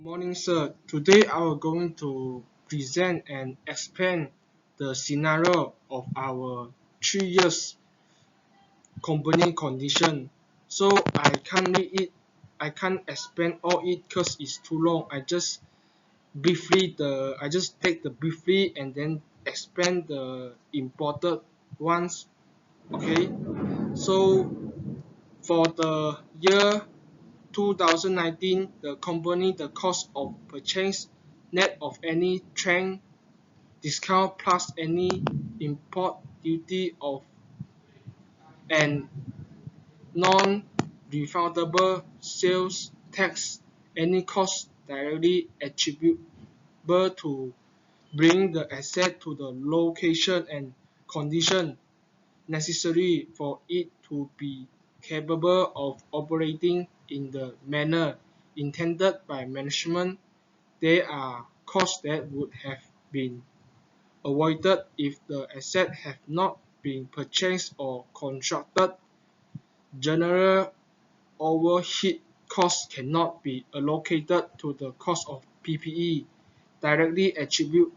Morning, sir. Today I will going to present and explain the scenario of our 3 years company condition. So I can't read it. I can't explain all it because it's too long. I just take the briefly and then explain the important ones. Okay. So for the year 2019, the company the cost of purchase net of any trade discount plus any import duty of and non-refundable sales tax, any cost directly attributable to bring the asset to the location and condition necessary for it to be capable of operating in the manner intended by management. They are costs that would have been avoided if the asset had not been purchased or constructed. General overhead costs cannot be allocated to the cost of PPE. Directly attribute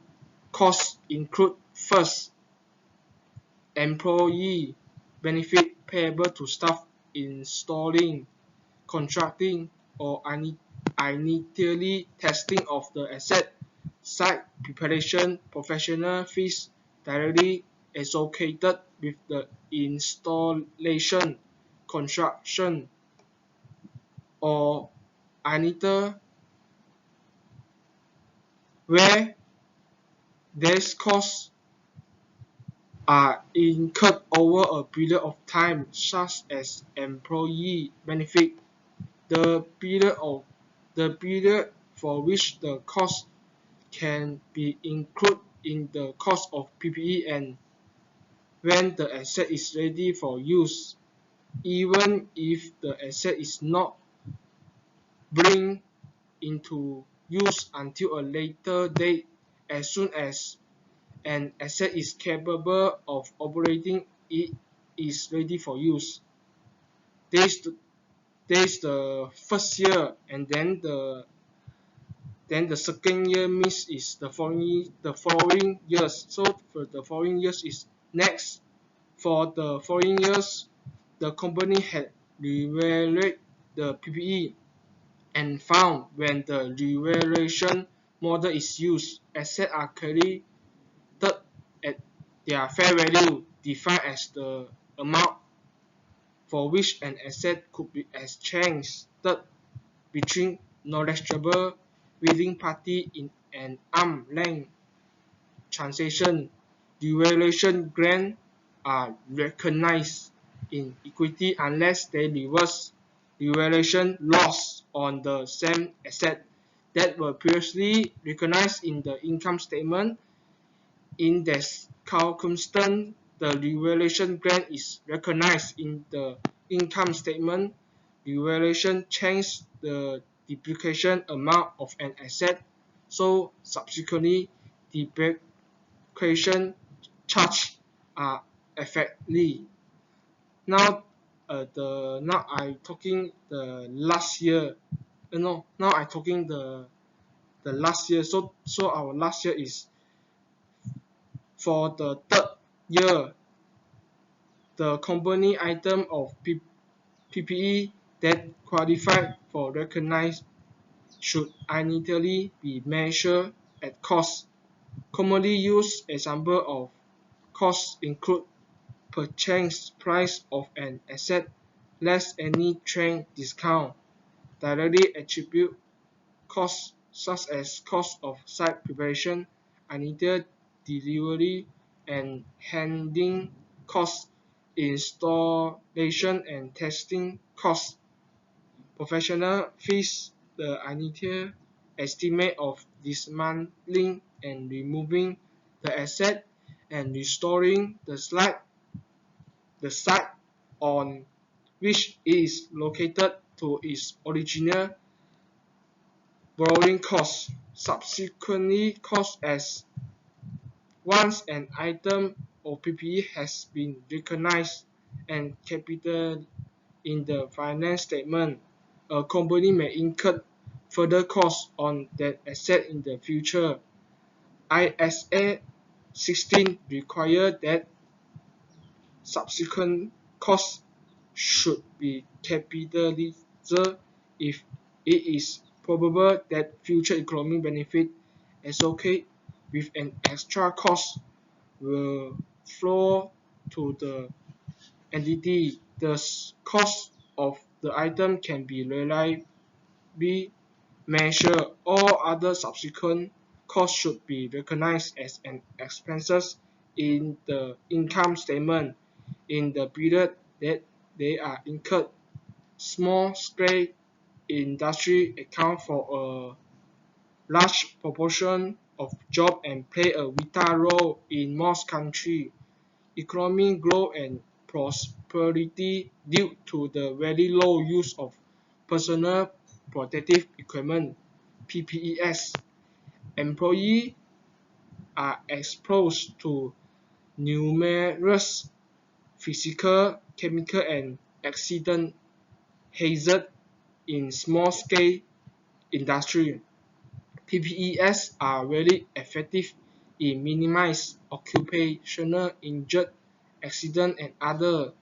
costs include first, employee benefit payable to staff installing, contracting, or initially testing of the asset, site preparation, professional fees directly associated with the installation, construction, or initial where these costs are incurred over a period of time, such as employee benefit. The period of the period for which the cost can be included in the cost of PPE and when the asset is ready for use, even if the asset is not bring into use until a later date. As soon as an asset is capable of operating, it is ready for use. This is the first year, and then the second year means is the following years. So for the following years is next. For the following years, the company had reevaluated the PPE and found when the revaluation model is used, assets are credited at their fair value, defined as the amount for which an asset could be exchanged between knowledgeable willing party in an arm's length transaction. Devaluation gains are recognized in equity unless they reverse devaluation loss on the same asset that were previously recognized in the income statement. In this circumstance, the revaluation gain is recognized in the income statement. Revaluation changes the depreciation amount of an asset, so subsequently depreciation charges are effectively. Now, now I talking the last year. No, now I talking the last year. So our last year is for the third year. The company item of PPE that qualify for recognized should initially be measured at cost. Commonly used example of costs include purchase price of an asset less any trade discount, directly attribute costs such as cost of site preparation, initial delivery and handling costs, installation and testing costs, professional fees, the initial estimate of dismantling and removing the asset and restoring the site on which it is located to its original borrowing cost. Subsequently, cost as once an item or PPE has been recognized and capital in the finance statement, a company may incur further costs on that asset in the future. ISA 16 requires that subsequent costs should be capitalized if it is probable that future economic benefit associated with an extra cost will flow to the entity. The cost of the item can be reliably measured. All other subsequent costs should be recognized as an expenses in the income statement in the period that they are incurred. Small-scale industry account for a large proportion of jobs and play a vital role in most countries. Economic growth and prosperity due to the very low use of personal protective equipment (PPEs). Employees are exposed to numerous physical, chemical, and accident hazards in small-scale industry. PPEs are very effective in minimizing occupational injury, accident, and other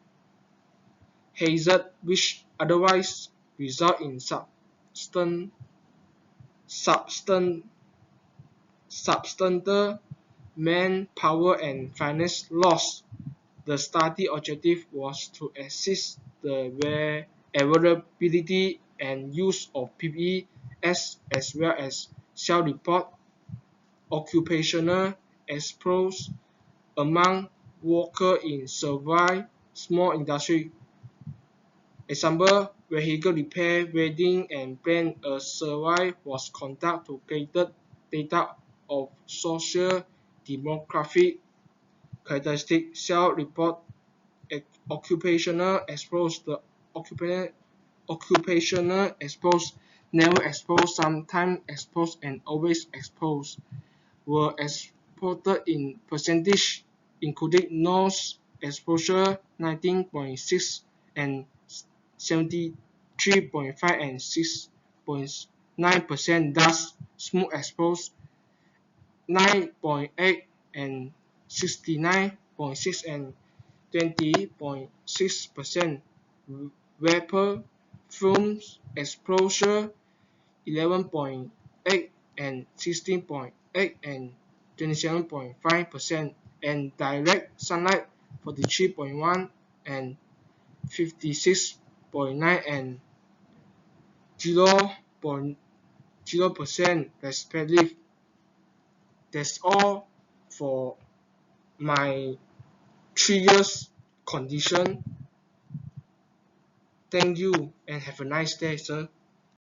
hazards which otherwise result in substantial manpower and finance loss. The study objective was to assess the availability and use of PPEs as well as self-report occupational exposure among workers in survived small industry. Example, vehicle repair, welding, and plant a survey was conducted to gather data of social demographic characteristics. Self-report occupational exposed, the occupational exposed, never exposed, sometimes exposed, and always exposed were exported in percentage, including nose exposure 19.6 and 73.5 and 6.9%, thus smooth exposed 9.8 and 69.6 and 20.6%, vapor fumes exposure 11.8 and 16.8 and 27.5%, and direct sunlight 43.1 and 56.9 and 0.0% respectively. That's all for my 3 years condition. Thank you and have a nice day, sir.